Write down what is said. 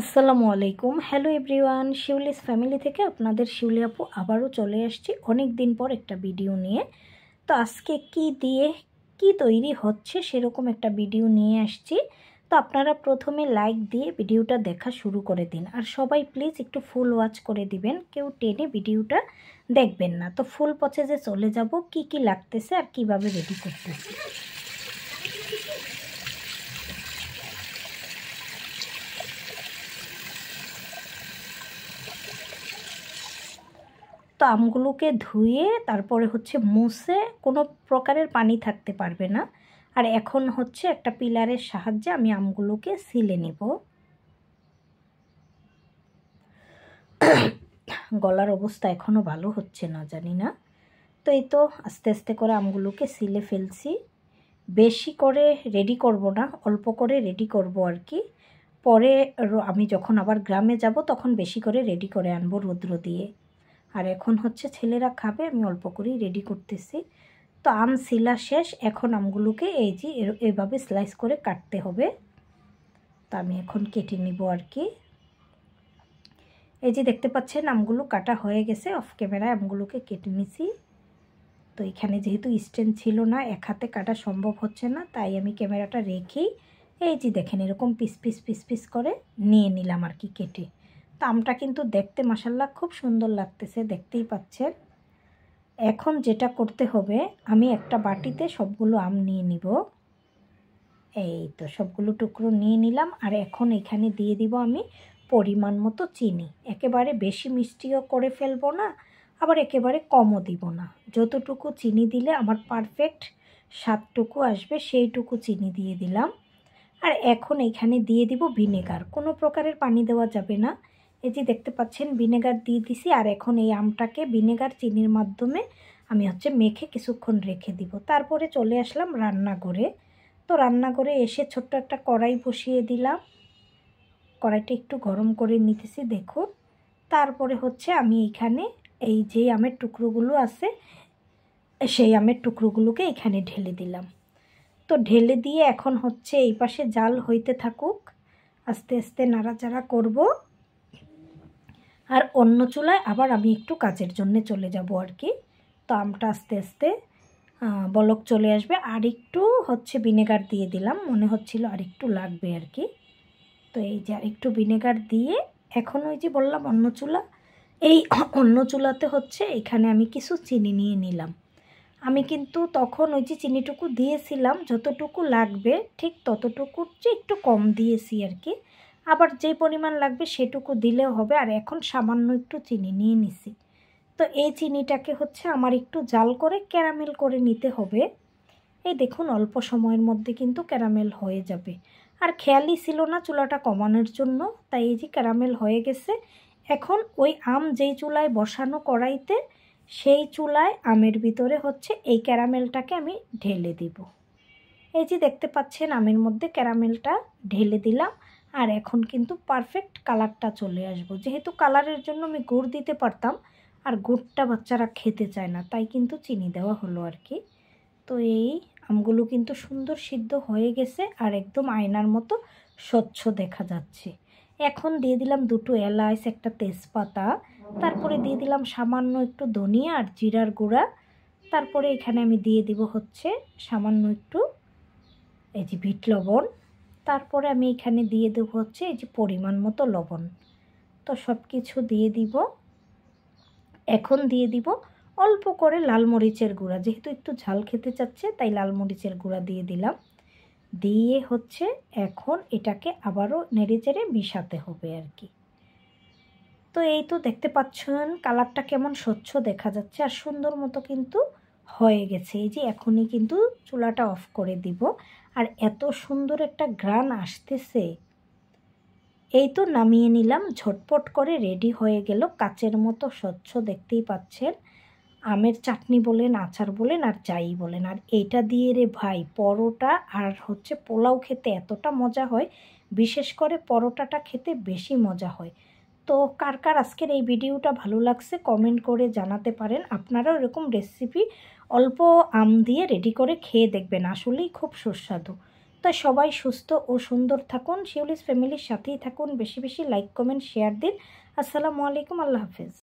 আসসালামু আলাইকুম। Hello everyone, Shiuli's family থেকে আপনাদের শিউলি আপু আবারও চলে আসছি অনেক দিন পর একটা ভিডিও নিয়ে। তো আজকে কি দিয়ে কি তৈরি হচ্ছে সেরকম একটা ভিডিও নিয়ে আসছি। তো আপনারা প্রথমে লাইক দিয়ে ভিডিওটা দেখা শুরু করে দিন, আর সবাই প্লিজ একটু ফুল ওয়াচ করে দিবেন, কেউ টেনে ভিডিওটা দেখবেন না। তো ফুল প্রসেসে চলে যাব, কি কি লাগতেছে আর কিভাবে রেডি করতেছি। তো আমগুলোকে ধুয়ে তারপরে মুছে, কোনো প্রকারের পানি থাকতে পারবে না। আর এখন একটা পিলারের সাহায্যে আমি আমগুলোকে সিলে নেব। গলার অবস্থা এখনও ভালো হচ্ছে না, জানি না। তো এই তো আস্তে আস্তে করে আমগুলোকে সিলে ফেলছি। বেশি করে রেডি করব না, অল্প করে রেডি করব আর কি। পরে আমি যখন আবার গ্রামে যাব তখন বেশি করে রেডি করে আনবো রৌদ্র দিয়ে। আর এখন ছেলেরা খাবে, আমি অল্প করেই রেডি করতেছি। তো আম সিলা শেষ, এখন আমগুলোকে এই যে এভাবে স্লাইস করে কাটতে হবে। তো আমি এখন কেটে নিব আর কি। এই যে দেখতে পাচ্ছেন আমগুলো কাটা হয়ে গেছে, অফ ক্যামেরায় আমগুলোকে কেটে নিছি। তো এখানে যেহেতু স্ট্যান্ড ছিল না, এক হাতে কাটা সম্ভব হচ্ছে না, তাই আমি ক্যামেরাটা রেখেই এই যে দেখেন এরকম পিস পিস পিস পিস করে নিয়ে নিলাম আর কি কেটে। তো আমটা কিন্তু দেখতে মাশাআল্লাহ খুব সুন্দর লাগতেছে, দেখতেই পাচ্ছেন। এখন যেটা করতে হবে, আমি একটা বাটিতে সবগুলো আম নিয়ে নিব। এই তো সবগুলো টুকরো নিয়ে নিলাম। আর এখন এখানে দিয়ে দিব আমি পরিমাণ মতো চিনি। একেবারে বেশি মিষ্টিও করে ফেলবো না, আবার একেবারে কমও দিব না। যতটুকু চিনি দিলে আমার পারফেক্ট স্বাদটুকু আসবে সেইটুকু চিনি দিয়ে দিলাম। আর এখন এখানে দিয়ে দিব ভিনেগার। কোনো প্রকারের পানি দেওয়া যাবে না। এই যে দেখতে পাচ্ছেন ভিনেগার দিয়ে দিছি। আর এখন এই আমটাকে ভিনেগার চিনির মাধ্যমে আমি মেখে কিছুক্ষণ রেখে দিব। তারপরে চলে আসলাম রান্নাঘরে। তো রান্নাঘরে এসে ছোট্ট একটা কড়াই বসিয়ে দিলাম। কড়াইটা একটু গরম করে নিতেছি দেখুন। তারপরে আমি এখানে এই যে আমের টুকরোগুলো আছে, সেই আমের টুকরোগুলোকে এখানে ঢেলে দিলাম। তো ঢেলে দিয়ে এখন এই পাশে জাল হইতে থাকুক, আস্তে আস্তে নাড়াচাড়া করব। আর অন্য চুলায় আবার আমি একটু কাজের জন্য চলে যাব আর কি। তো আমটা আস্তে আস্তে বলক চলে আসবে। আর একটু ভিনেগার দিয়ে দিলাম, মনে হচ্ছিল আর একটু লাগবে আর কি। তো এই যে আর একটু ভিনেগার দিয়ে এখন ওই যে বললাম অন্য চুলা, এই অন্য চুলাতে এখানে আমি কিছু চিনি নিয়ে নিলাম। আমি কিন্তু তখন ওই যে চিনিটুকু দিয়েছিলাম, যতটুকু লাগবে ঠিক ততটুকুর চেয়ে একটু কম দিয়েছি আর কি। আবার যে পরিমাণ লাগবে সেটুকু দিলেও হবে। আর এখন সামান্য একটু চিনি নিয়ে নিছি। তো এই চিনিটাকে আমার একটু জাল করে ক্যারামেল করে নিতে হবে। এই দেখুন অল্প সময়ের মধ্যে কিন্তু ক্যারামেল হয়ে যাবে। আর খেয়ালই ছিল না চুলাটা কমানোর জন্য, তাই এই যে ক্যারামেল হয়ে গেছে। এখন ওই আম যেই চুলায় বসানো কড়াইতে, সেই চুলায় আমের ভিতরে এই ক্যারামেলটাকে আমি ঢেলে দিব। এই যে দেখতে পাচ্ছেন আমের মধ্যে ক্যারামেলটা ঢেলে দিলাম। আর এখন কিন্তু পারফেক্ট কালারটা চলে আসবো। যেহেতু কালারের জন্য আমি গুড় দিতে পারতাম, আর গুড়টা বাচ্চারা খেতে চায় না, তাই কিন্তু চিনি দেওয়া হলো আর কি। তো এই আমগুলো কিন্তু সুন্দর সিদ্ধ হয়ে গেছে, আর একদম আয়নার মতো স্বচ্ছ দেখা যাচ্ছে। এখন দিয়ে দিলাম দুটো এলাচ, একটা তেজপাতা, তারপরে দিয়ে দিলাম সামান্য একটু ধনিয়া আর জিরার গুঁড়া। তারপরে এখানে আমি দিয়ে দিব সামান্য একটু এই যে বিট লবণ। তারপরে আমি এখানে দিয়ে দেবো এই যে পরিমাণ মতো লবণ। তো সব কিছু দিয়ে দিব। এখন দিয়ে দিব অল্প করে লাল মরিচের গুঁড়া, যেহেতু একটু ঝাল খেতে চাচ্ছে তাই লাল মরিচের গুঁড়া দিয়ে দিলাম। দিয়ে এখন এটাকে আবারও নেড়েচেড়ে মিশাতে হবে আর কি। তো এই তো দেখতে পাচ্ছেন কালারটা কেমন স্বচ্ছ দেখা যাচ্ছে, আর সুন্দর মতো কিন্তু হয়ে গেছে। এই যে এখনই কিন্তু চুলাটা অফ করে দিব। আর এত সুন্দর একটা ঘ্রাণ আসতেছে। এই তো নামিয়ে নিলাম, ঝটপট করে রেডি হয়ে গেল, কাচের মতো স্বচ্ছ, দেখতেই পাচ্ছেন। আমের চাটনি বলেন, আচার বলেন, আর যাই বলেন। আর এইটা দিয়ে রে ভাই পরোটা আর পোলাও খেতে এতটা মজা হয়, বিশেষ করে পরোটাটা খেতে বেশি মজা হয়। তো কার কার আজকের এই ভিডিওটা ভালো লাগছে কমেন্ট করে জানাতে পারেন। আপনারাও এরকম রেসিপি অল্প আম দিয়ে রেডি করে খেয়ে দেখবেন, আসলেই খুব সুস্বাদু। তো সবাই সুস্থ ও সুন্দর থাকুন, শিউলিস ফ্যামিলির সাথেই থাকুন, বেশি বেশি লাইক কমেন্ট শেয়ার দিন। আসসালামু আলাইকুম, আল্লাহ হাফেজ।